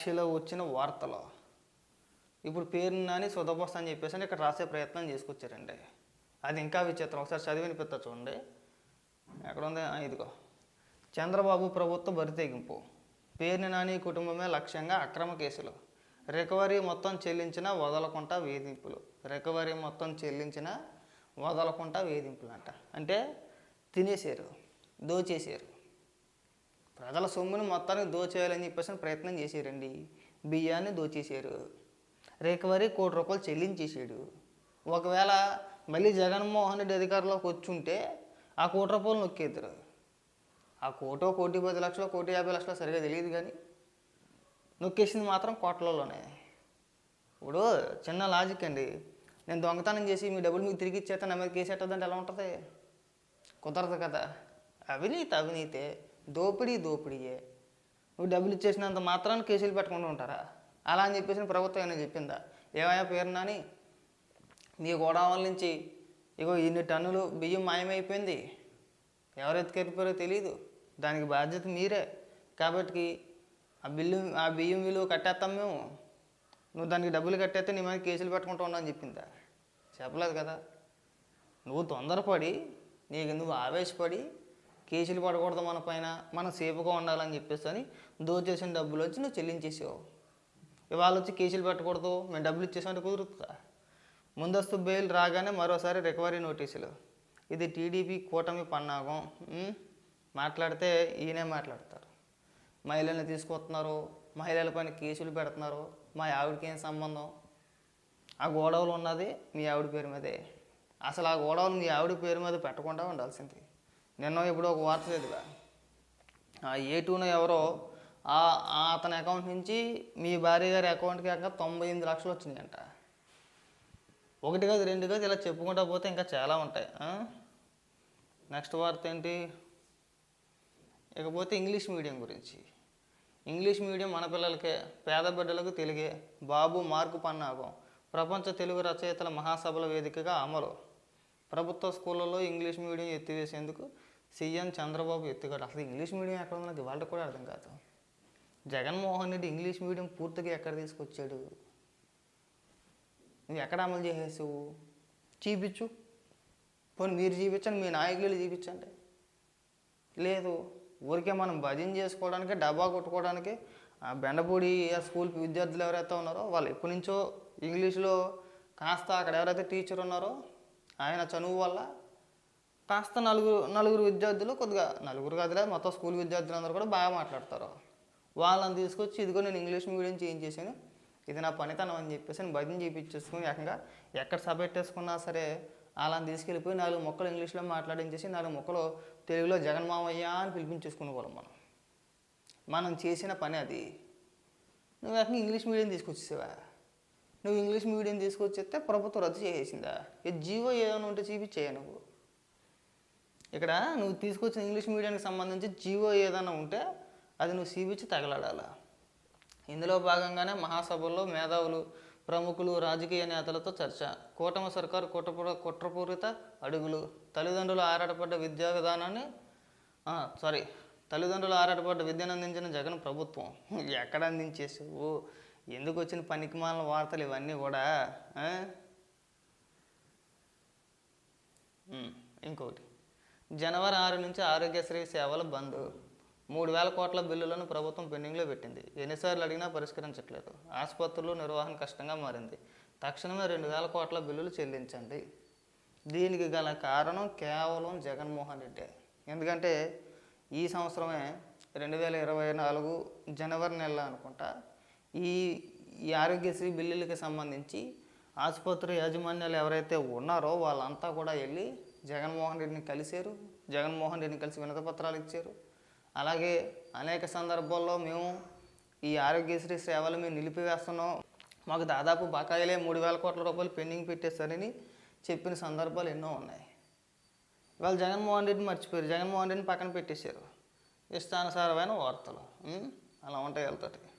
సాక్షిలో వచ్చిన వార్తలు ఇప్పుడు పేరు నాని సుధపోస్త అని చెప్పేసి అని ఇక్కడ రాసే ప్రయత్నం చేసుకొచ్చారండి. అది ఇంకా విచిత్రం. ఒకసారి చదివి వినిపిస్తా చూడండి. ఎక్కడ ఉంది? ఇదిగో. చంద్రబాబు ప్రభుత్వ బరితెగింపు, పేర్ని నాని కుటుంబమే లక్ష్యంగా అక్రమ కేసులు, రికవరీ మొత్తం చెల్లించిన వదలకుండా వేధింపులు. రికవరీ మొత్తం చెల్లించిన వదలకుండా వేధింపులు అంటే తినేసారు, దోచేసారు. ప్రజల సొమ్ముని మొత్తానికి దోచేయాలని చెప్పేసి ప్రయత్నం చేశారండి. బియ్యాన్ని దోచేశారు. రికవరీ ₹1 చెల్లించేసాడు. ఒకవేళ మళ్ళీ జగన్మోహన్ రెడ్డి అధికారంలోకి వచ్చుంటే ఆ ₹1 నొక్కేద్దరు. ఆ కోటో, 1,10,00,000, 1,50,00,000 సరిగా తెలియదు, కానీ నొక్కేసింది మాత్రం కోట్లలోనే. ఇప్పుడు చిన్న లాజిక్ అండి. నేను దొంగతనం చేసి మీ డబ్బులు మీకు తిరిగి ఇచ్చేస్తే నా మీద కేసు ఎట్టదంటే ఎలా ఉంటుంది? కుదరదు కదా. అవినీతే, దోపిడీయే. నువ్వు డబ్బులు ఇచ్చేసినంత మాత్రాన్ని కేసులు పెట్టకుండా ఉంటారా? అలా అని చెప్పేసి ప్రభుత్వం ఏమైనా చెప్పిందా? ఏమయ్యా పేరు నాని, మీ గోడౌన్ల నుంచి ఇగో ఇన్ని టన్నులు బియ్యం మాయమైపోయింది, ఎవరు ఎత్తుకెళ్ళిపోయారో తెలీదు, దానికి బాధ్యత మీరే, కాబట్టి ఆ బియ్యం విలువ కట్టేస్తాం మేము, నువ్వు దానికి డబ్బులు కట్టేస్తే నీ మీద కేసులు పెట్టుకుంటూ ఉన్నావు అని చెప్పిందా? చెప్పలేదు కదా. నువ్వు తొందరపడి, నువ్వు ఆవేశపడి కేసులు పడకూడదు మన పైన, మనం సేఫ్గా ఉండాలని చెప్పేసి అని దోచేసిన డబ్బులు వచ్చి నువ్వు చెల్లించేసావు. ఇవాళ వచ్చి కేసులు పెట్టకూడదు, మేము డబ్బులు ఇచ్చేసామంటే కుదురుతుందా? ముందస్తు బెయిల్ రాగానే మరోసారి రికవరీ నోటీసులు. ఇది టీడీపీ కూటమి పన్నాగం. మాట్లాడితే ఈయనే మాట్లాడతారు. మహిళల్ని తీసుకొస్తున్నారు, మహిళల పైన కేసులు పెడుతున్నారు. మా ఆవిడకి ఏం సంబంధం? ఆ గోడవలు ఉన్నది మీ ఆవిడ పేరు మీదే. అసలు ఆ గోడవలు మీ ఆవిడ పేరు మీద పెట్టకుండా ఉండాల్సింది. నిన్న ఇప్పుడు ఒక వార్త లేదుగా, A2 ఎవరో అతని అకౌంట్ నుంచి మీ భార్య గారి అకౌంట్కి 98 లక్షలు వచ్చినాయంట. ఒకటి కాదు, రెండు కాదు, ఇలా చెప్పుకుంటా పోతే ఇంకా చాలా ఉంటాయి. నెక్స్ట్ వార్త ఏంటి? ఇకపోతే ఇంగ్లీష్ మీడియం గురించి. ఇంగ్లీష్ మీడియం మన పిల్లలకే, పేద బిడ్డలకు తెలుగే. బాబు మార్కు పన్నాగం. ప్రపంచ తెలుగు రచయితల మహాసభల వేదికగా అమలు. ప్రభుత్వ స్కూళ్ళలో ఇంగ్లీష్ మీడియం ఎత్తివేసేందుకు సీఎం చంద్రబాబు ఎత్తుగడ. అసలు ఇంగ్లీష్ మీడియం ఎక్కడ ఉందో నాకు ఇవాళ కూడా అర్థం కాదు. జగన్మోహన్ రెడ్డి ఇంగ్లీష్ మీడియం పూర్తిగా ఎక్కడ తీసుకొచ్చాడు? నువ్వు ఎక్కడ అమలు చేసేసావు? చూపించు. పోనీ మీరు చూపించండి, మీ నాయకులు చూపించండి. లేదు, ఊరికే మనం భజన చేసుకోవడానికి, డబ్బా కొట్టుకోవడానికి బెండపూడి స్కూల్ విద్యార్థులు ఎవరైతే ఉన్నారో వాళ్ళు ఎప్పటి నుంచో ఇంగ్లీష్లో కాస్త అక్కడ ఎవరైతే టీచర్ ఉన్నారో ఆయన చనువు వల్ల కాస్త నలుగురు విద్యార్థులు, కొద్దిగా నలుగురు కాదులే, మొత్తం స్కూల్ విద్యార్థులందరూ కూడా బాగా మాట్లాడతారు. వాళ్ళని తీసుకొచ్చి ఇదిగో నేను ఇంగ్లీష్ మీడియం చేంజ్ చేశాను, ఇది నా పనితనం అని చెప్పేసి నేను భజన చేయించేసుకుని ఏకంగా ఎక్కడ సభ పెట్టేసుకున్నా సరే వాళ్ళని తీసుకెళ్ళిపోయి 4 ముక్కలు ఇంగ్లీష్లో మాట్లాడించేసి 4 ముక్కలు తెలుగులో జగన్మామయ్య అని పిలిపించేసుకునే వాళ్ళం. మనం చేసిన పని అది. నువ్వు ఏకంగా ఇంగ్లీష్ మీడియం తీసుకొచ్చేసావా? నువ్వు ఇంగ్లీష్ మీడియం తీసుకొచ్చేస్తే ప్రభుత్వం రద్దు చేసేసిందా? జీవో ఏదైనా ఉంటే చూపించేయా నువ్వు. ఇక్కడ నువ్వు తీసుకొచ్చిన ఇంగ్లీష్ మీడియానికి సంబంధించి జీవో ఏదైనా ఉంటే అది నువ్వు చూపించి తగలడాలా. ఇందులో భాగంగానే మహాసభల్లో మేధావులు, ప్రముఖులు, రాజకీయ నేతలతో చర్చ. కూటమి సర్కారు కుట్రపూరిత అడుగులు. తల్లిదండ్రులు ఆరాటపడ్డ విద్యను అందించిన జగన్ ప్రభుత్వం. ఎక్కడ అందించేసావు? ఎందుకు వచ్చిన పనికిమాలిన వార్తలు ఇవన్నీ కూడా? ఇంకొకటి, జనవరి 6 నుంచి ఆరోగ్యశ్రీ సేవల బంద్. 3,000 కోట్ల బిల్లులను ప్రభుత్వం పెండింగ్లో పెట్టింది. ఎన్నిసార్లు అడిగినా పరిష్కరించట్లేదు. ఆసుపత్రులు నిర్వహణ కష్టంగా మారింది. తక్షణమే 2,000 కోట్ల బిల్లులు చెల్లించండి. దీనికి గల కారణం కేవలం జగన్మోహన్ రెడ్డి. ఎందుకంటే ఈ సంవత్సరమే 2024 జనవరి నెల అనుకుంటా ఈ ఆరోగ్యశ్రీ బిల్లులకి సంబంధించి ఆసుపత్రి యాజమాన్యాలు ఎవరైతే ఉన్నారో వాళ్ళంతా కూడా వెళ్ళి జగన్మోహన్ రెడ్డిని కలిశారు. జగన్మోహన్ రెడ్డిని కలిసి వినతిపత్రాలు ఇచ్చారు. అలాగే అనేక సందర్భాల్లో మేము ఈ ఆరోగ్యశ్రీ సేవలు మేము నిలిపివేస్తున్నాం, మాకు దాదాపు బకాయిలే 3,000 కోట్ల రూపాయలు పెండింగ్ పెట్టేస్తారని చెప్పిన సందర్భాలు ఎన్నో ఉన్నాయి. ఇవాళ జగన్మోహన్ రెడ్డిని మర్చిపోయారు, జగన్మోహన్ రెడ్డిని పక్కన పెట్టేశారు. ఇష్టానుసారమైన వార్తలు అలా ఉంటాయి వెళ్తాయి.